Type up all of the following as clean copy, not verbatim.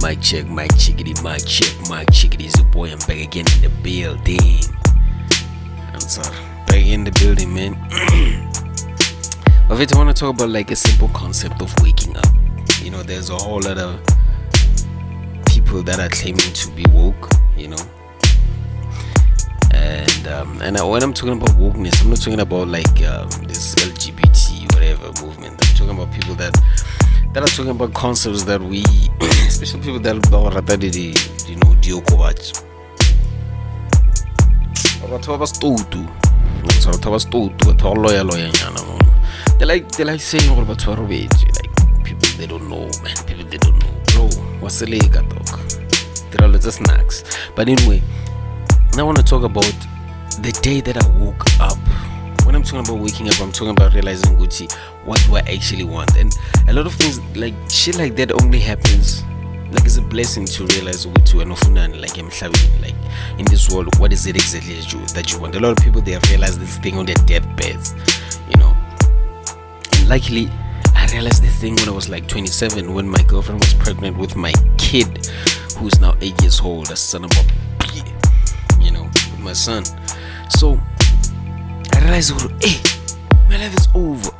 mic check, mic chickity, mic check, mic chickity. It's your boy, I'm back again in the building. I'm sorry, back in the building, man. But I want to talk about like a simple concept of waking up. You know, there's a whole lot of people that are claiming to be woke, you know. And when I'm talking about wokeness, I'm not talking about like this LGBT whatever movement. I'm talking about people that are talking about concepts that we, especially people that are you know, diokobatch. They're like saying all about like people they don't know, man. People they don't know, bro. What's the lega dog? There are lots of snacks. But anyway, now I want to talk about the day that I woke up. When I'm talking about waking up, I'm talking about realizing, Gucci, what do I actually want? And a lot of things, like shit like that only happens, like it's a blessing to realize Gucci and ofunani, like like in this world, what is it exactly that you want? A lot of people, they realize this thing on their deathbeds, you know. And luckily, I realized this thing when I was like 27, when my girlfriend was pregnant with my kid, who's now 8 years old, a son of a, you know, with my son. So I realized, hey, my life is over.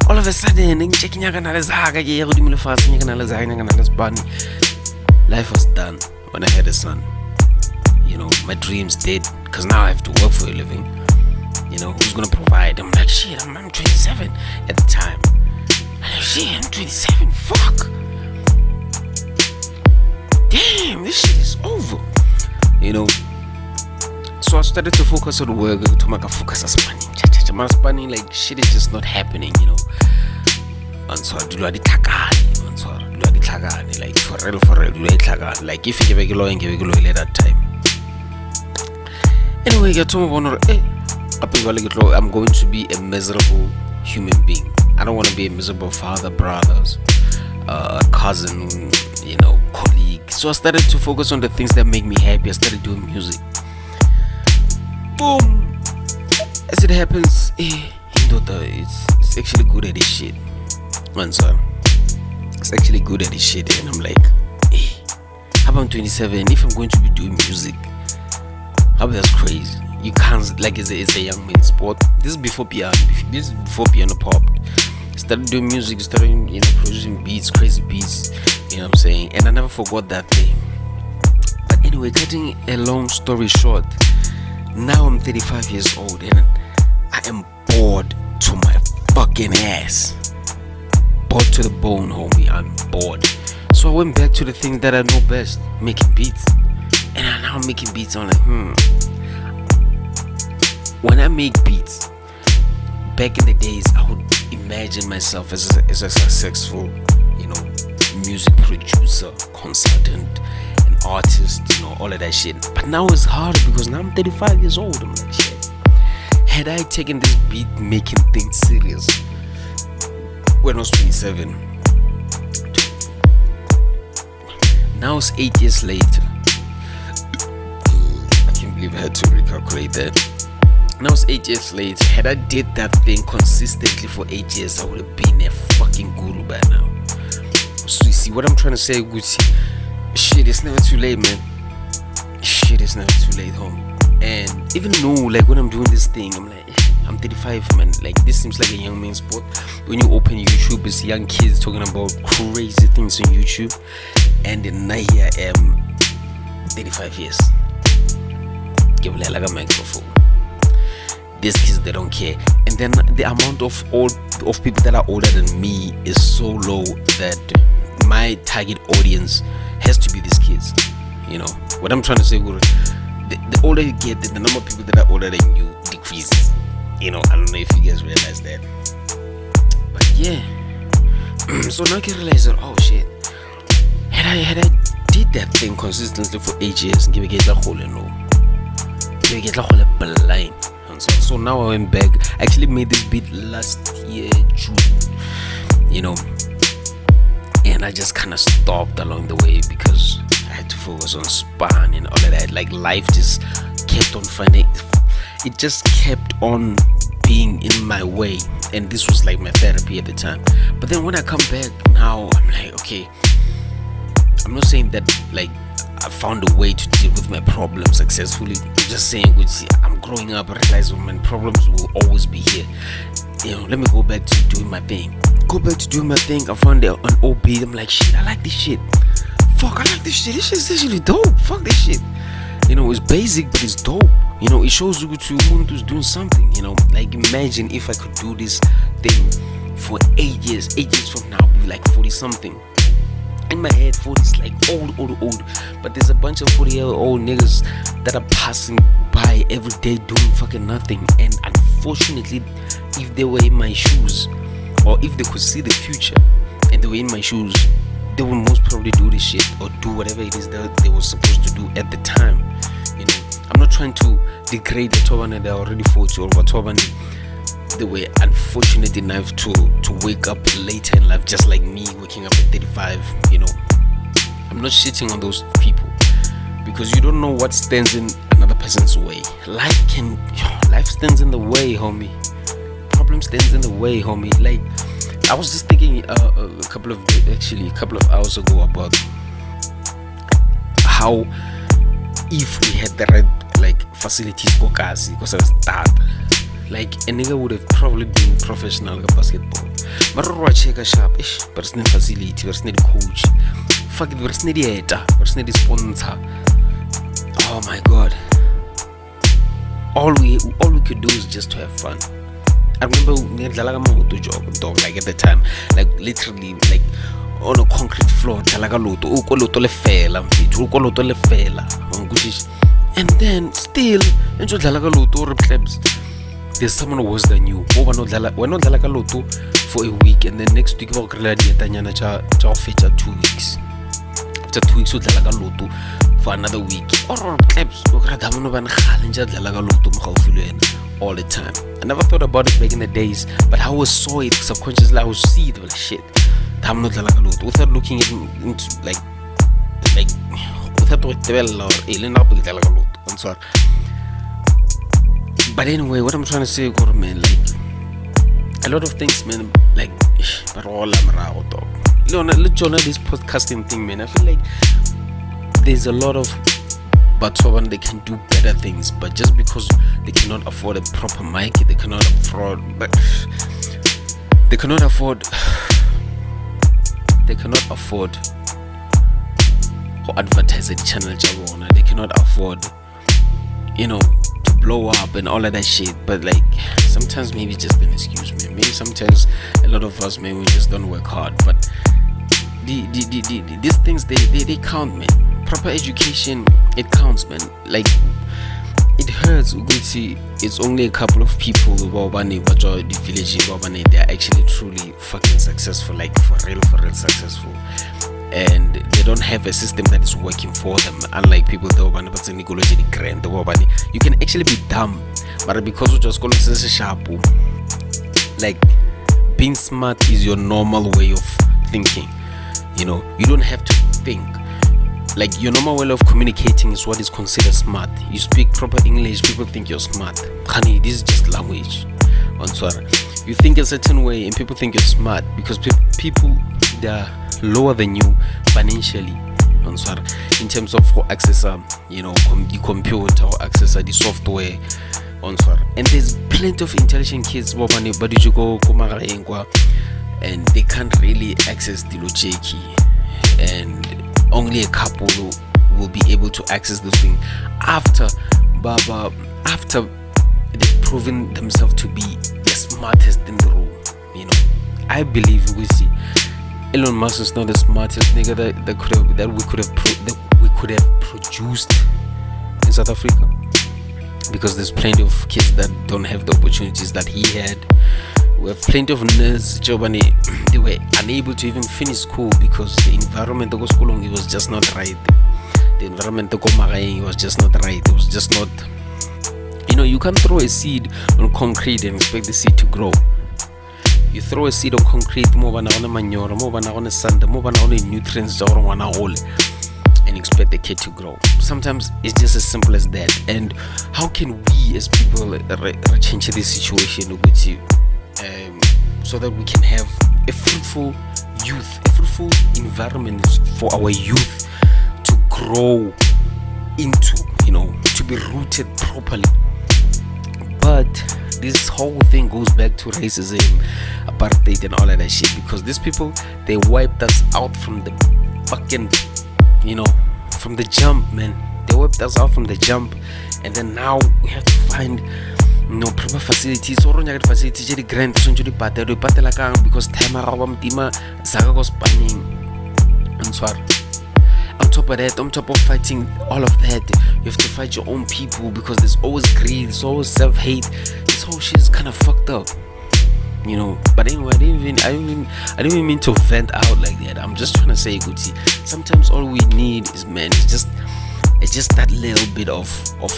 All of a sudden, life was done when I had a son. You know, my dreams did, because now I have to work for a living. You know, who's gonna provide? I'm like, shit, I'm 27 at the time. I'm like, shit, I'm 27, fuck. Damn, this shit is over. You know, so I started to focus on work, to make a focus on spanning. Like shit is just not happening, you know. And so I do like for real, like if you give a glow and give a glow at that time. Anyway, get to move on. I'm going to be a miserable human being. I don't want to be a miserable father, brothers, cousin, you know, colleague. So I started to focus on the things that make me happy. I started doing music. Boom! As it happens, it's actually good at this shit. Man, so it's actually good at this shit. And I'm like, hey, how about 27? If I'm going to be doing music, how about that's crazy? You can't, like, it's a young man's sport. This is before piano. This is before piano popped. Started doing music, started, you know, producing beats, crazy beats. You know what I'm saying? And I never forgot that day. But anyway, cutting a long story short, now I'm 35 years old and I am bored to my fucking ass. Bored to the bone, homie. I'm bored. So I went back to the things that I know best, making beats. And I'm now making beats. I'm like, When I make beats, back in the days, I would imagine myself as a successful, you know, music producer, consultant, an artist, you know, all of that shit. But now it's harder because now I'm 35 years old. I'm like, shit. Had I taken this beat making thing serious when I was 27, now it's 8 years later. I can't believe I had to recalculate that. Now it's 8 years later. Had I did that thing consistently for 8 years, I would have been a fucking guru by now. So you see what I'm trying to say, Gucci? Shit, it's never too late, man. Shit, it's never too late, homie. And even though, like, when I'm doing this thing, I'm like, I'm 35, man. Like, this seems like a young man's sport. When you open YouTube, it's young kids talking about crazy things on YouTube. And then now here I am, 35 years. Give me like a microphone. These kids, they don't care. And then the amount of people that are older than me is so low that my target audience has to be these kids. You know what I'm trying to say, Guru? The older you get, the number of people that are older than you decreases. You know, I don't know if you guys realize that. But yeah. So now I can realize that, oh shit, had I did that thing consistently for 8 years, give it a hole and blind. So now I went back. I actually made this beat last year, June. You know, and I just kind of stopped along the way because I had to focus on span and all of that. Like life just kept on finding. It just kept on being in my way, and this was like my therapy at the time. But then when I come back now, I'm like, okay, I'm not saying that like I found a way to deal with my problems successfully. I'm just saying, I'm growing up, I realize my problems will always be here. Let me go back to doing my thing. I found an OB. I'm like, shit, I like this shit. Fuck, I like this shit. This shit's actually dope. Fuck this shit. It's basic, but it's dope. It shows you to who's doing something. Like imagine if I could do this thing for 8 years. 8 years from now, I'll be like 40 something. In my head, 40 is like old. But there's a bunch of 40-year-old niggas that are passing by every day doing fucking nothing. And unfortunately, if they were in my shoes, or if they could see the future and they were in my shoes, they would most probably do this shit or do whatever it is that they were supposed to do at the time. I'm not trying to degrade the Tobane that are already 40 or Tobane. They were unfortunate enough to wake up later in life, just like me waking up at 35. I'm not shitting on those people, because you don't know what stands in another person's way. Life stands in the way, homie. Problem stands in the way, homie. Like, I was just thinking a couple of hours ago about how if we had the right facilities for Kasi, because I was that. Like a nigga would have probably been professional at basketball. But I check a sharp ish, but it's not facility, but it's not coach. Fuck it, but it's not the editor, but it's not the sponsor. Oh my god. All we could do is just to have fun. I remember dog, like at the time, like literally like on a concrete floor, and then still there's someone worse than you. We're not for a week, and then next week we're going to 2 weeks. After 2 weeks we're for another week. Or clubs all the time. I never thought about it back in the days, but I always saw it subconsciously. I would see it like shit. Without looking into like I'm sorry. But anyway, what I'm trying to say, man, like a lot of things, man, like, but all I'm around, dog. This podcasting thing, man, I feel like there's a lot of Batsoban, they can do better things, but just because they cannot afford a proper mic, they cannot afford or advertise a channel, they cannot afford, to blow up and all of that shit. But like sometimes maybe it's just an excuse, man. Maybe sometimes a lot of us, man, we just don't work hard. But these things they count, man. Proper education, it counts, man. Like it hurts. It's only a couple of people who the village, they're actually truly fucking successful, like for real successful. And they don't have a system that is working for them. Unlike people you can actually be dumb, but because you just call it sharp, like being smart is your normal way of thinking. You don't have to think. Like your normal way of communicating is what is considered smart. You speak proper English, people think you're smart. Honey, this is just language. You think a certain way and people think you're smart because people they are lower than you financially. In terms of how access the computer or access the software. And there's plenty of intelligent kids but you go and they can't really access the logic, and only a couple will be able to access those things after they've proven themselves to be the smartest in the room. I believe Elon Musk is not the smartest nigga that we could have produced in South Africa, because there's plenty of kids that don't have the opportunities that he had. We have plenty of nerds, they were unable to even finish school because the environment of school it was just not right. The environment of was just not right. It was just not. You can't throw a seed on concrete and expect the seed to grow. You throw a seed on concrete, manure, sand, nutrients, and expect the kid to grow. Sometimes it's just as simple as that. And how can we as people change this situation with you? So that we can have a fruitful youth, a fruitful environment environment is for our youth to grow into, to be rooted properly. But this whole thing goes back to racism, apartheid, and all of that shit, because these people, they wiped us out from the fucking, from the jump, man. They wiped us out from the jump, and then now we have to find proper facilities. Or facilities the grand because time zaga go spanning. I'm sorry. On top of that, on top of fighting all of that, you have to fight your own people, because there's always greed, there's always self-hate. This whole shit is kind of fucked up, But anyway, I didn't even mean to vent out like that. I'm just trying to say, Gucci, sometimes all we need is, man, it's just that little bit of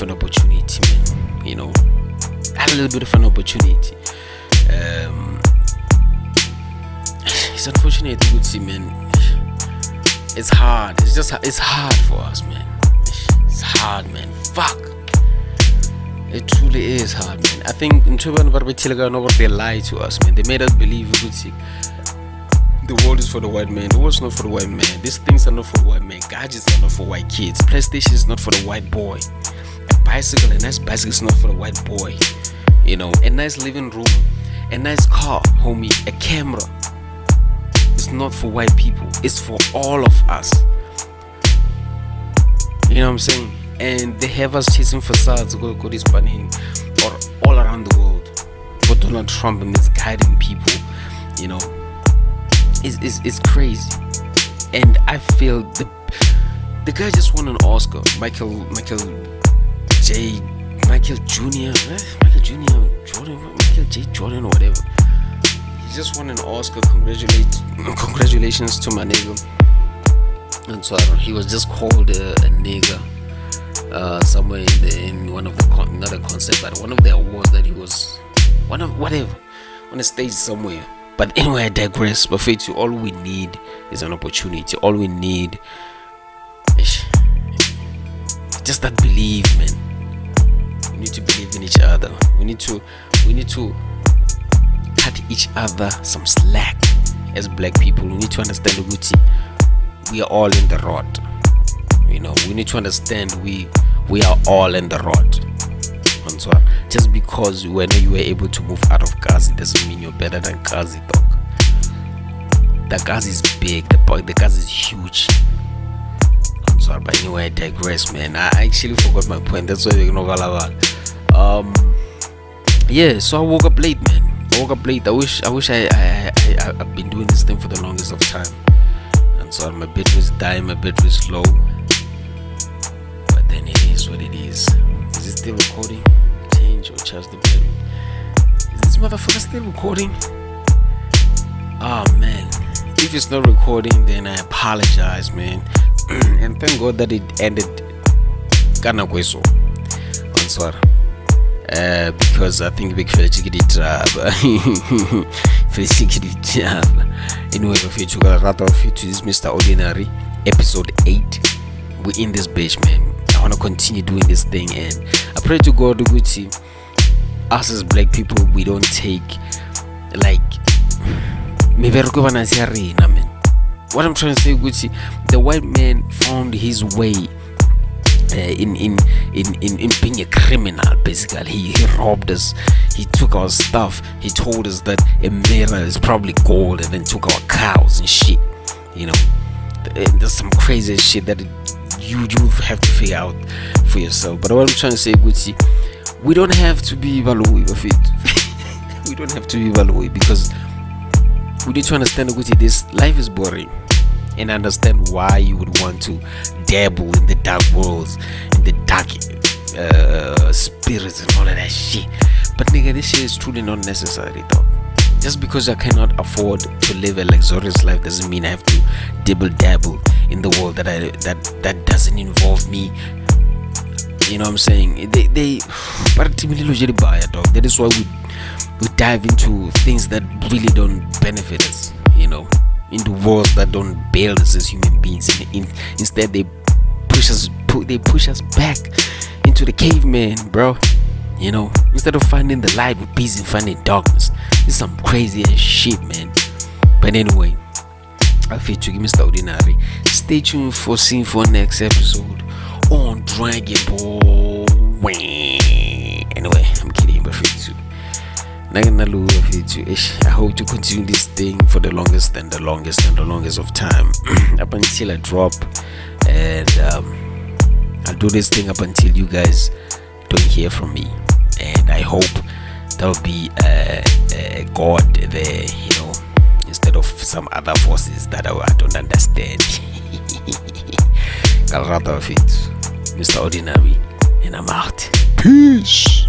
an opportunity, man. That little bit of an opportunity. It's unfortunate, Gucci, man. It's hard. It's hard for us, man. It's hard, man. Fuck. It truly is hard, man. I think they lied to us, man. They made us believe the world is for the white man. The world's not for the white man. These things are not for the white man. Gadgets are not for white kids. PlayStation is not for the white boy. A nice bicycle is not for the white boy. A nice living room, a nice car, homie, a camera. It's not for white people. It's for all of us. You know what I'm saying? And they have us chasing facades, go this panning, or all around the world. But Donald Trump misguiding people, it's crazy. And I feel the guy just won an Oscar. Michael J. Jordan or whatever. He just won an Oscar. Congratulations to my nigga. And so he was just called a nigga somewhere in one of the not a concert, but one of the awards that he was on a stage somewhere. But anyway, I digress. But for you, all we need is an opportunity. All we need is just that belief, man. We need to believe in each other. We need to cut each other some slack. As black people, we need to understand we are all in the rot. We need to understand we are all in the rot. And so just because when you were able to move out of Gazi doesn't mean you're better than Gazi, dog. The Gazi is big, the Gazi is huge. I'm sorry, but anyway, I digress, man. I actually forgot my point. That's why we're gonna go about. Yeah, so I woke up late, man. I wish I've been doing this thing for the longest of time. And so my battery was dying, my battery was low. But then it is what it is. Is it still recording? Change or charge the battery? Is this motherfucker still recording? Oh man. If it's not recording, then I apologize, man. And thank God that it ended kinda so. I'm sorry. Because I think big fella chicken trap. Anyway, if you took a rat off you to this Mr. Ordinary episode 8, we in this bitch, man. I wanna continue doing this thing, and I pray to God Gucci, us as black people, we don't take like man. What I'm trying to say, Gucci, the white man found his way in being a criminal. Basically, he robbed us, he took our stuff, he told us that a mirror is probably gold, and then took our cows and shit. And there's some crazy shit that you have to figure out for yourself. But what I'm trying to say, Gucci, we don't have to be evaluated of it. We don't have to be evaluated, because we need to understand, Gucci, this life is boring. And understand why you would want to dabble in the dark worlds, in the dark spirits and all of that shit. But nigga, this shit is truly not necessary, dog. Just because I cannot afford to live a luxurious life doesn't mean I have to dabble in the world that doesn't involve me. You know what I'm saying? They dog. That is why we dive into things that really don't benefit us, into worlds that don't build us as human beings. Instead, they push us back into the caveman, bro. Instead of finding the light, we're busy finding darkness. It's some crazy ass shit, man. But anyway, I feature Mr. Ordinary. Stay tuned for seeing for next episode on Dragon Ball. Anyway, I'm kidding, but feature. I hope to continue this thing for the longest of time up until I drop, and I'll do this thing up until you guys don't hear from me, and I hope there'll be a God there, instead of some other forces that I don't understand. I'll rather of it, Mr. Ordinary, and I'm out. Peace.